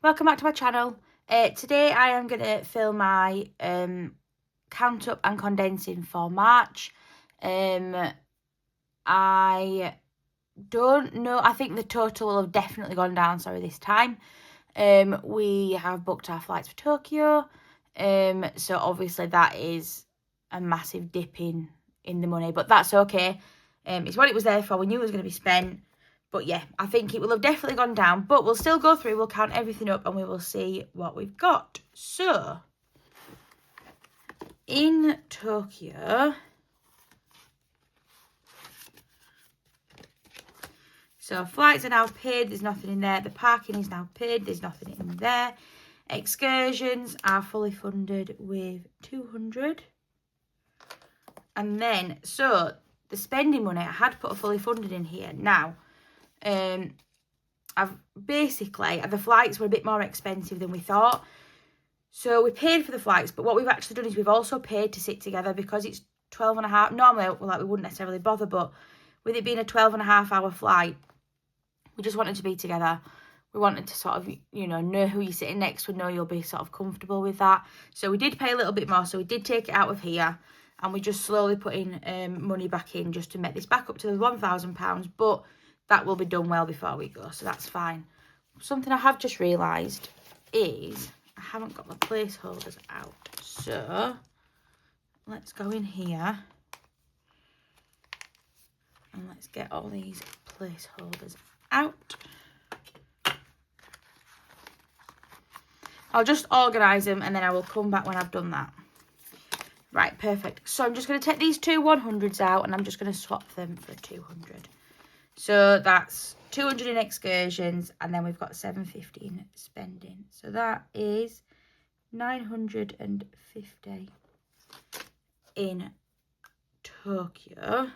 Welcome back to my channel. Today I am going to film my count up and condensing for March. I don't know, I think the total will have definitely gone down, this time. We have booked our flights for Tokyo, so obviously that is a massive dip in the money, but that's okay. It's what it was there for. We knew it was going to be spent. But yeah, I think it will have definitely gone down. But we'll still go through, we'll count everything up and we will see what we've got. So, in Tokyo, so flights are now paid, there's nothing in there. The parking is now paid, there's nothing in there. Excursions are fully funded with 200. And then, so, the spending money, I had put a fully funded in here. Now, the flights were a bit more expensive than we thought, so we paid for the flights, but what we've actually done is we've also paid to sit together because it's 12.5. Normally we wouldn't necessarily bother, but with it being a 12.5-hour flight, we just wanted to be together. We wanted to sort of, know who you're sitting next to, know you'll be sort of comfortable with that. So we did pay a little bit more, so we did take it out of here, and we just slowly put in money back in just to make this back up to the £1,000, but that will be done well before we go, so that's fine. Something I have just realised is I haven't got the placeholders out. So let's go in here and let's get all these placeholders out. I'll just organise them and then I will come back when I've done that. Right, perfect. So I'm just going to take these two 100s out and I'm just going to swap them for 200. So that's 200 in excursions, and then we've got 750 in spending. So that is 950 in Tokyo.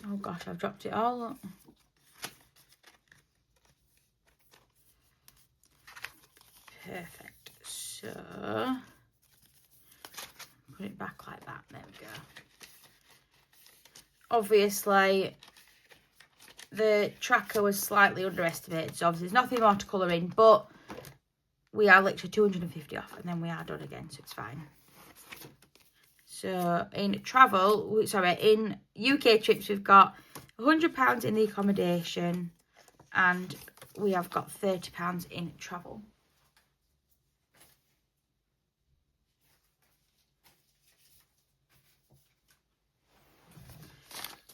Oh gosh, I've dropped it all up. Perfect. So, put it back like that. There we go. Obviously, the tracker was slightly underestimated, so obviously there's nothing more to colour in, but we are literally 250 off, and then we are done again, so it's fine. So, in in UK trips, we've got £100 in the accommodation, and we have got £30 in travel.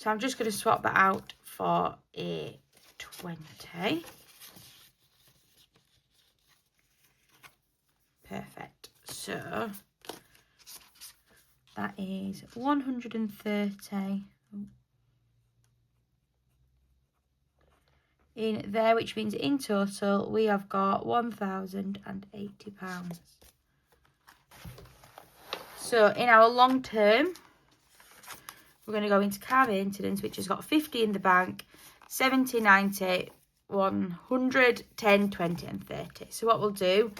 So I'm just going to swap that out for a 20. Perfect. So that is 130 in there, which means in total we have got £1,080. So in our long term, we're going to go into car maintenance, which has got 50 in the bank, 70, 90, 100, 10, 20 and 30. So what we'll do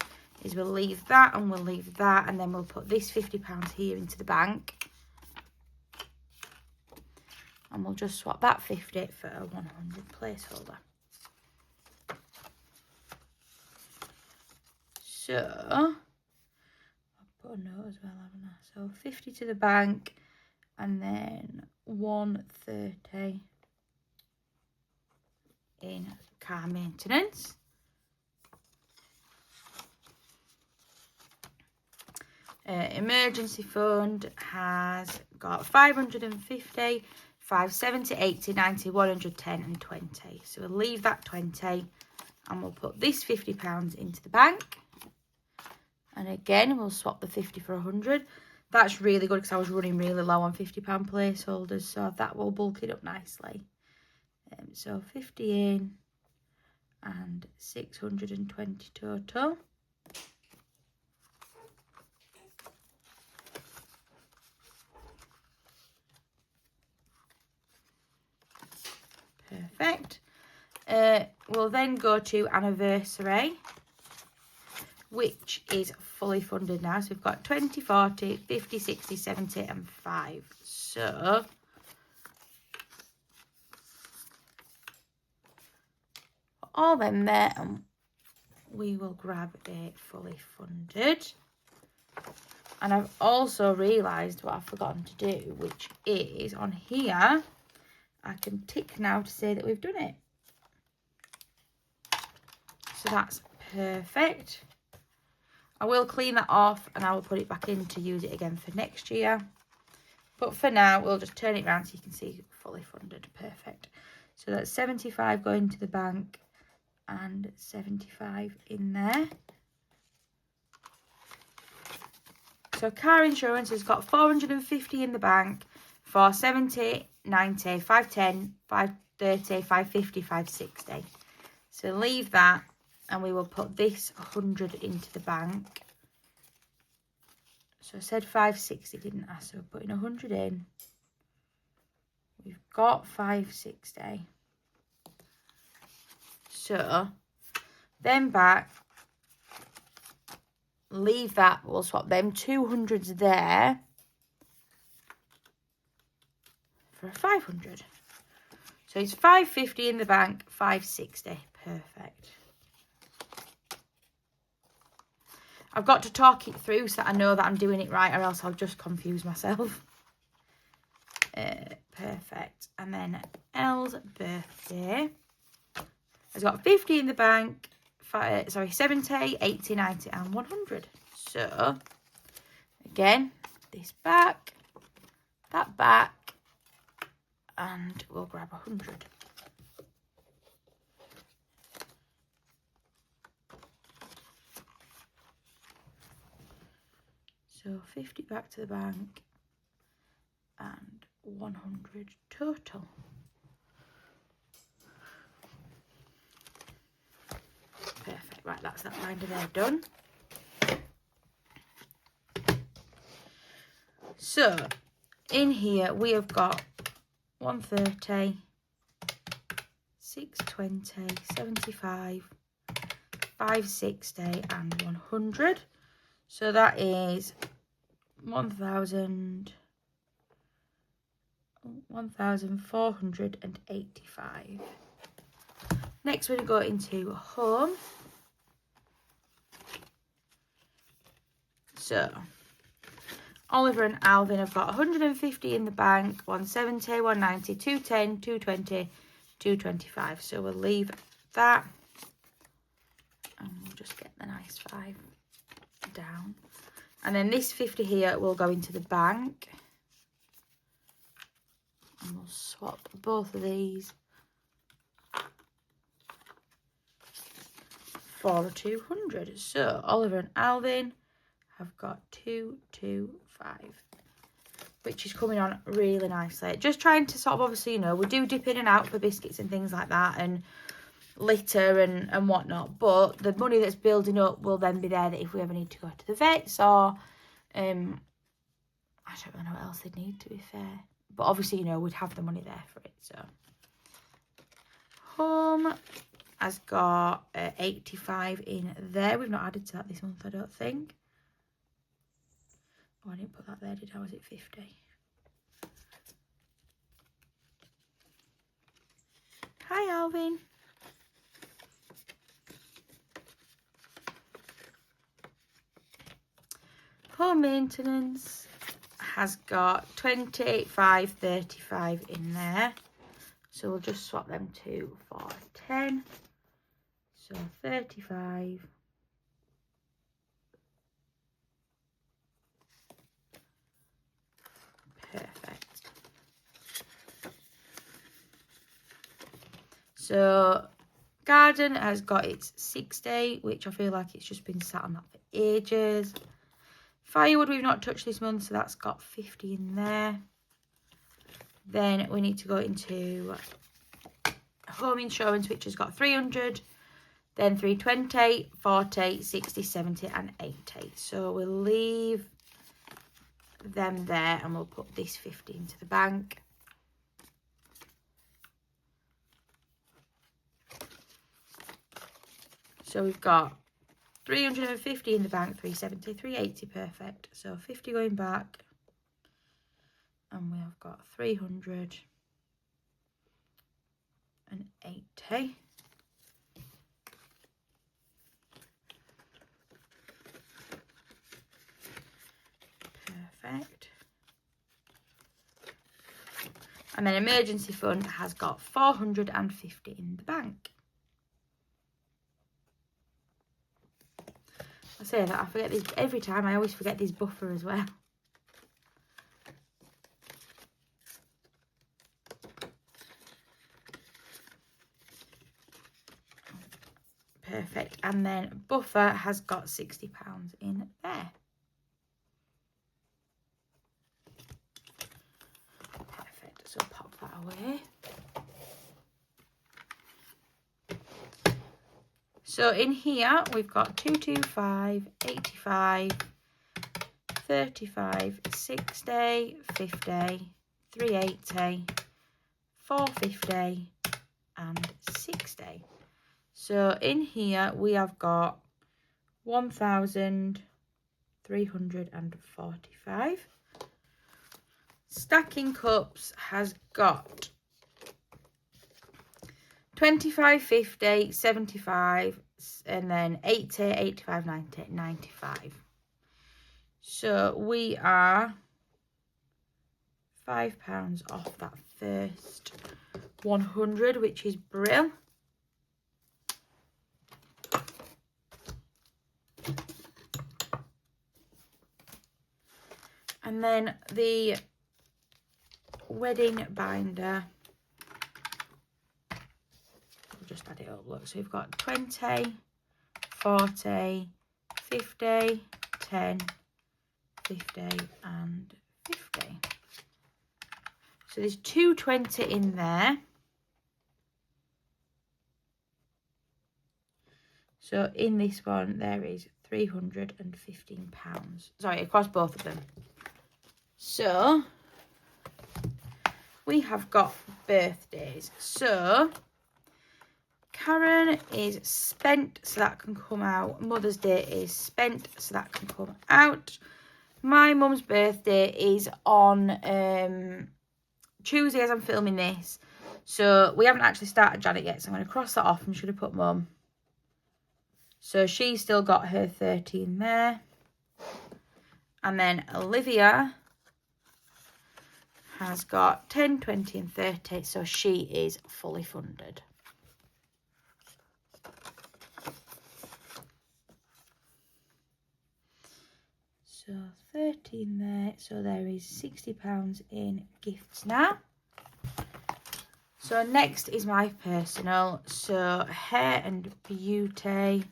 is we'll leave that and we'll leave that, and then we'll put this £50 here into the bank. And we'll just swap that 50 for a 100 placeholder. So, I'll put a note as well, haven't I? So 50 to the bank, and then 130 in car maintenance. Emergency fund has got 550, 570, 80, 90, 110 and 20. So we'll leave that 20 and we'll put this £50 into the bank. And again, we'll swap the 50 for 100. That's really good because I was running really low on £50 placeholders, so that will bulk it up nicely. So 50 in and 620 total. Perfect. We'll then go to anniversary, which is fully funded now. So we've got 20, 40, 50, 60, 70 and 5. So all them there, and we will grab a fully funded. And I've also realised what I've forgotten to do, which is on here, I can tick now to say that we've done it. So that's perfect. I will clean that off and I will put it back in to use it again for next year. But for now, we'll just turn it around so you can see fully funded. Perfect. So that's 75 going to the bank and 75 in there. So car insurance has got 450 in the bank for 70, 90, 510, 530, 550, 560. So leave that and we will put this 100 into the bank. So I said 560, didn't I? So we're putting 100 in. We've got 560. So then back, leave that, we'll swap them 200s there for a 500. So it's 550 in the bank, 560. Perfect. I've got to talk it through so that I know that I'm doing it right, or else I'll just confuse myself. Perfect. And then Elle's birthday has got 50 in the bank, 70, 80, 90 and 100. So again, this back, that back, and we'll grab 100. So 50 back to the bank and 100 total. Perfect. Right, that's that binder there done. So in here we have got 130, 620, 75, 560 and 100. So that is 1,485. Next we're going to go into home. So Oliver and Alvin have got 150 in the bank, 170, 190, 210, 220, 225. So we'll leave that and we'll just get the nice 5 down. And then this 50 here will go into the bank. And we'll swap both of these for a 200. So Oliver and Alvin have got 225, which is coming on really nicely. Just trying to sort of, obviously, you know, we do dip in and out for biscuits and things like that and litter and whatnot, but the money that's building up will then be there that if we ever need to go to the vets or I don't really know what else they'd need, to be fair, but obviously, you know, we'd have the money there for it. So home has got 85 in there. We've not added to that this month, I don't think. Oh, I didn't put that there, did I? Was it 50? Hi, Alvin. Home maintenance has got 25, 35 in there. So we'll just swap them 2 for 10. So 35. Perfect. So garden has got its 60, which I feel like it's just been sat on that for ages. Firewood we've not touched this month, so that's got 50 in there. Then we need to go into home insurance, which has got 300, then 320, 40, 60, 70 and 80. So we'll leave them there and we'll put this 50 into the bank. So we've got 350 in the bank, 370, 380, perfect. So 50 going back, and we have got 380. Perfect. And then emergency fund has got 450 in the bank. I say that, I forget these every time. I always forget this buffer as well. Perfect. And then buffer has got £60 in there. Perfect. So pop that away. So in here we've got 225, 85, 35, 60, 50, 380, 450 and 60. So in here we have got 1,345. Stacking cups has got 25, 50, 75, and then 80, 85, 90, 95. So we are £5 off that first 100, which is brill. And then the wedding binder, we'll just add it up. Look, so we've got 20, 40, 50, 10, 50 and 50. So there's 220 in there. So in this one there is £315. Sorry, across both of them. So we have got birthdays. So Karen is spent, so that can come out. Mother's Day is spent, so that can come out. My mum's birthday is on Tuesday as I'm filming this. So we haven't actually started Janet yet, so I'm going to cross that off and should have put mum. So she's still got her 30 in there. And then Olivia has got 10, 20 and 30, so she is fully funded. So 13 there, so there is £60 in gifts now. So next is my personal. So hair and beauty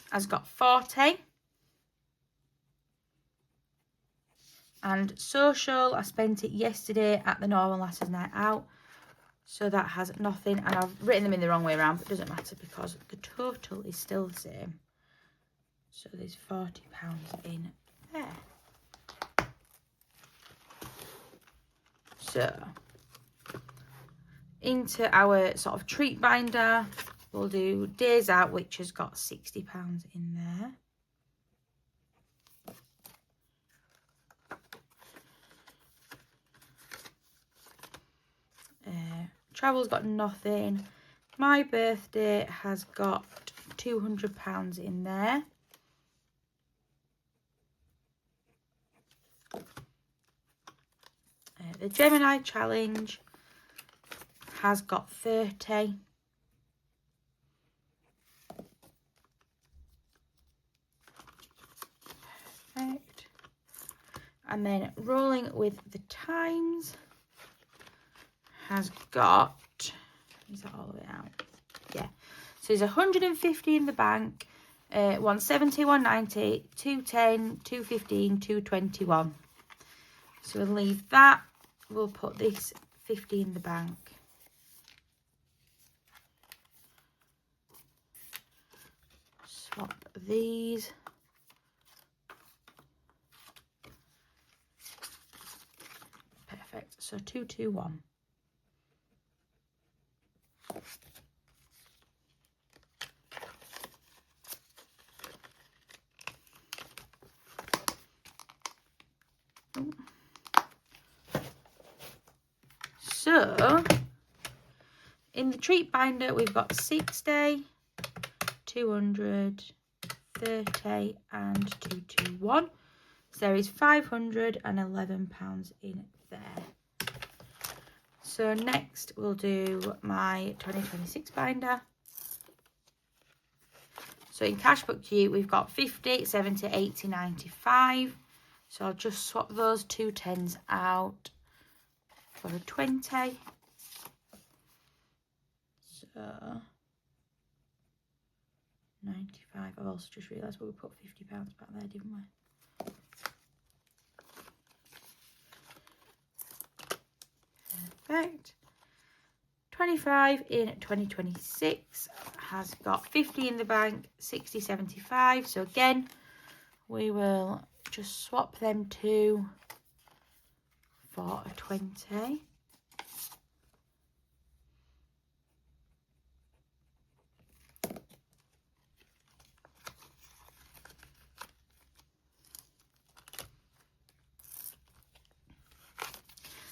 has got 40. And social, I spent it yesterday at the Northern Lasses Night Out. So that has nothing. And I've written them in the wrong way around, but it doesn't matter because the total is still the same. So there's £40 in there. So into our sort of treat binder, we'll do Days Out, which has got £60 in there. Travel's got nothing. My birthday has got £200 in there. The Gemini Challenge has got 30. Perfect. And then Rolling with the Times has got, is that all the way out? Yeah. So there's 150 in the bank, 170, 190, 210, 215, 221. So we'll leave that. We'll put this 50 in the bank. Swap these. Perfect. So 221. So in the treat binder, we've got 60, 200, 30 and 221. So there is £511 in there. So next we'll do my 2026 binder. So in cash book Q, we've got 50, 70, 80, 95. So I'll just swap those two 10s out for a 20. So 95. I've also just realised we put £50 back there, didn't we? Perfect. 25 in 2026 has got 50 in the bank, 60, 75. So again, we will just swap them two for a 20.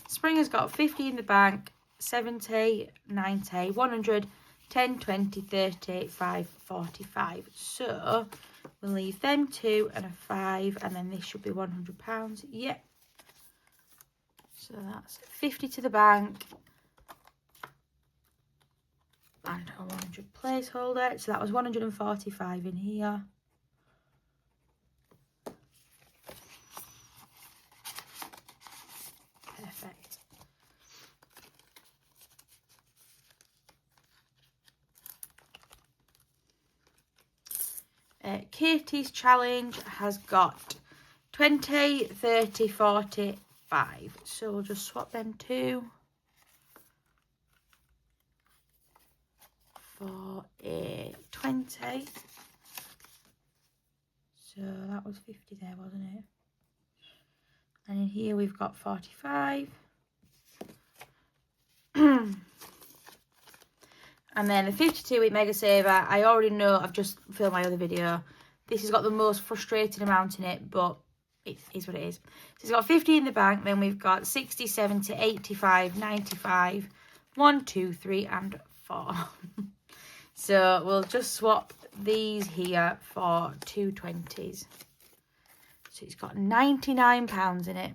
Spring has got 50 in the bank, 70, 90, 100, 10, 20, 30, 5, 45. So we'll leave them two and a 5, and then this should be £100. Yep. So that's 50 to the bank and a 100 placeholder. So that was 145 in here. Perfect. Katie's challenge has got 20, 30, 40, 5. So we'll just swap them two for a 20. So that was 50 there, wasn't it? And in here we've got 45. And then the 52-week Mega Saver, I already know, I've just filmed my other video. This has got the most frustrating amount in it, but it is what it is. So it's got 50 in the bank, then we've got 60, 70, 85, 95, 1, 2, 3 and 4. So we'll just swap these here for two 20s. So it's got £99 in it.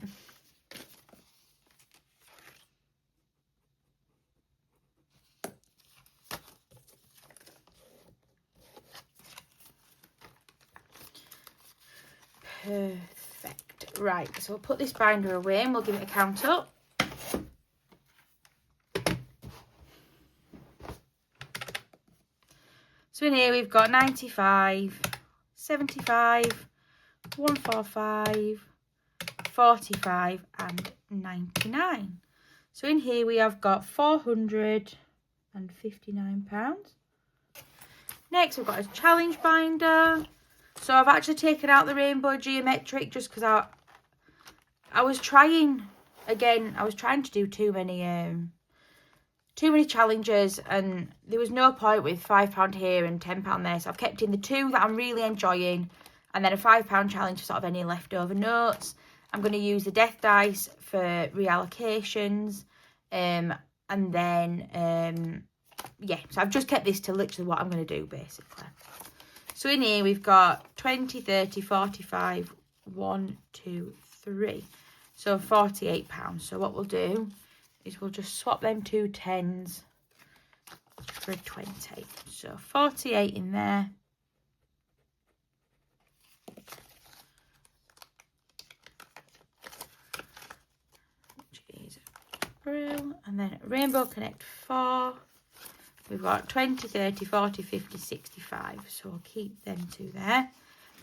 Perfect. Right, so we'll put this binder away and we'll give it a count up. So in here we've got 95, 75, 145, 45 and 99. So in here we have got £459. Next we've got a challenge binder. So I've actually taken out the rainbow geometric just because I was trying to do too many challenges, and there was no point with £5 here and £10 there. So I've kept in the two that I'm really enjoying, and then a £5 challenge for sort of any leftover notes. I'm going to use the death dice for reallocations, and then yeah, so I've just kept this to literally what I'm going to do basically. So in here we've got 20, 30, 45, 1, 2, 3. So £48. So what we'll do is we'll just swap them two 10s for a 20. So 48 in there. Which is Brill. And then Rainbow Connect 4. We've got 20, 30, 40, 50, 65. So I'll keep them two there.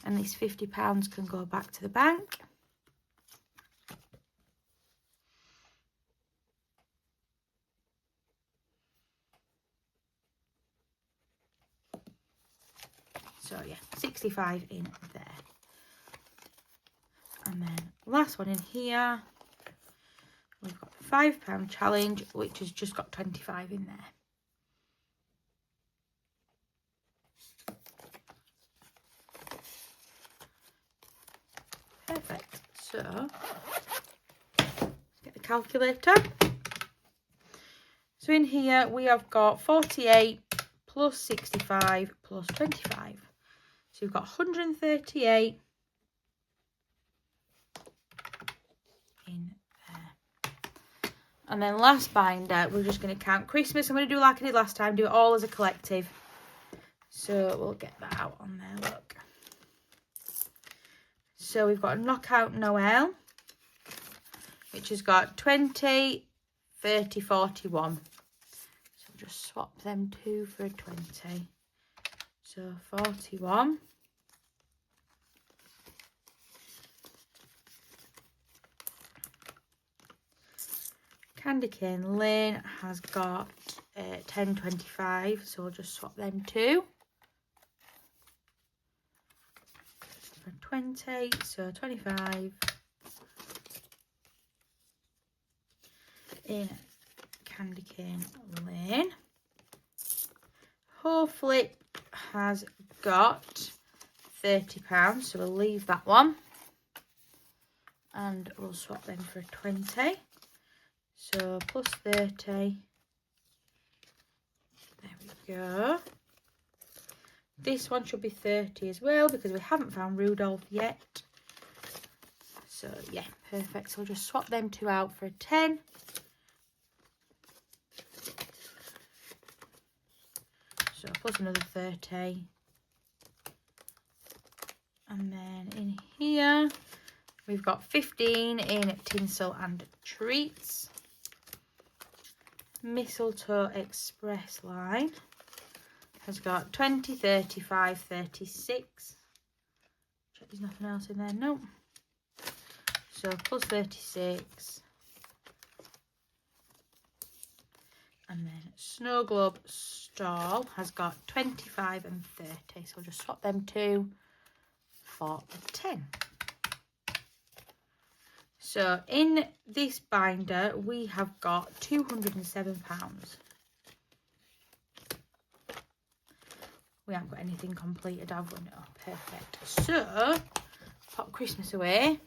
And this £50 can go back to the bank. So yeah, 65 in there. And then last one in here, we've got the £5 challenge, which has just got 25 in there. Perfect. So let's get the calculator. So in here we have got 48 plus 65 plus 25. So we've got 138 in there. And then last binder, we're just going to count Christmas. I'm going to do like I did last time, do it all as a collective. So we'll get that out on there, look. So we've got a Knockout Noel, which has got 20, 30, 41. So we'll just swap them two for a 20. So 41. Candy Cane Lane has got 10, 25. So we'll just swap them two. For 20, so 25. In Candy Cane Lane. Hopefully has got £30, so we'll leave that one. And we'll swap them for a 20. So plus 30. There we go. This one should be 30 as well because we haven't found Rudolph yet. So yeah, perfect. So we'll just swap them two out for a 10. So plus another 30. And then in here, we've got 15 in Tinsel and Treats. Mistletoe Express line has got 20, 35, 36. Check there's nothing else in there. No. So plus 36. And then Snow Globe Stall has got 25 and 30. So we'll just swap them two for a 10. So in this binder, we have got £207. We haven't got anything completed, have we? No, perfect. So, pop Christmas away.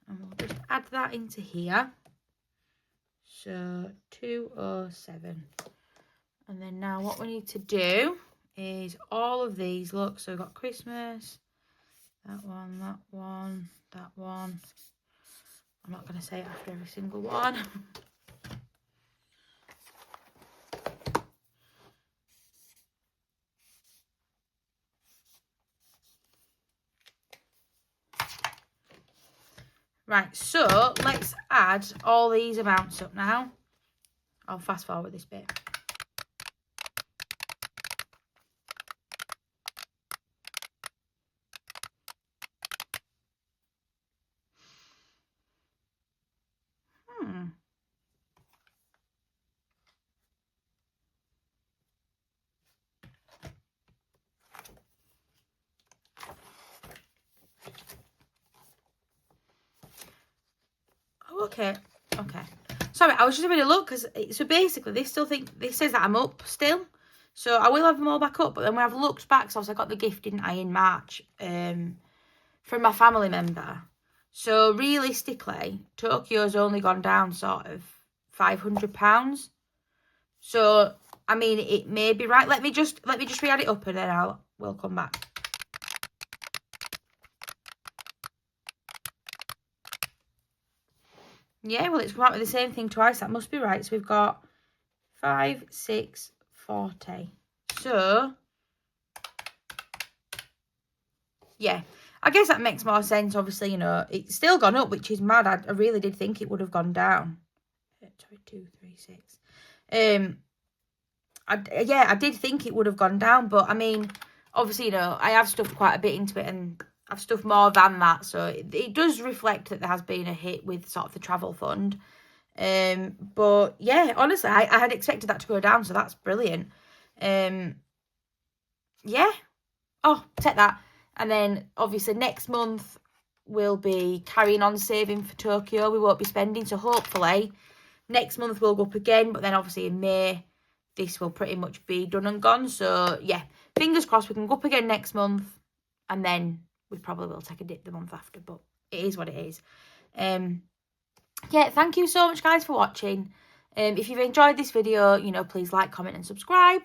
And we'll just add that into here. So, 207. And then now what we need to do is all of these, look, so we've got Christmas, that one, that one, that one. I'm not going to say it after every single one. Right, so let's add all these amounts up now. I'll fast forward this bit. Okay. Sorry, I was just having a look because so basically this says that I'm up still. So I will have them all back up, but then when I've looked back, so I got the gift, didn't I, in March, from my family member. So realistically, Tokyo's only gone down sort of £500. So I mean, it may be right. Let me just re-add it up and then we'll come back. Yeah, well, it's come out with the same thing twice. That must be right. So we've got 5, 6, 40. So, yeah. I guess that makes more sense. Obviously, you know, it's still gone up, which is mad. I really did think it would have gone down. 2, 3, 6. I did think it would have gone down. But, I mean, obviously, you know, I have stuffed quite a bit into it and I've stuffed more than that, so it does reflect that there has been a hit with sort of the travel fund. But yeah, honestly, I had expected that to go down, so that's brilliant. Yeah. Oh, take that. And then obviously next month we'll be carrying on saving for Tokyo. We won't be spending, so hopefully next month we'll go up again. But then obviously in May, this will pretty much be done and gone. So yeah, fingers crossed we can go up again next month, and then we probably will take a dip the month after, but it is what it is. Yeah, thank you so much, guys, for watching. If you've enjoyed this video, you know, please like, comment and subscribe.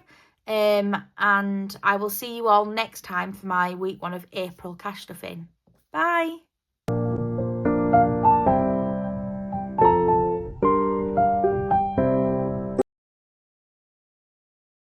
And I will see you all next time for my week 1 of April cash stuffing. Bye.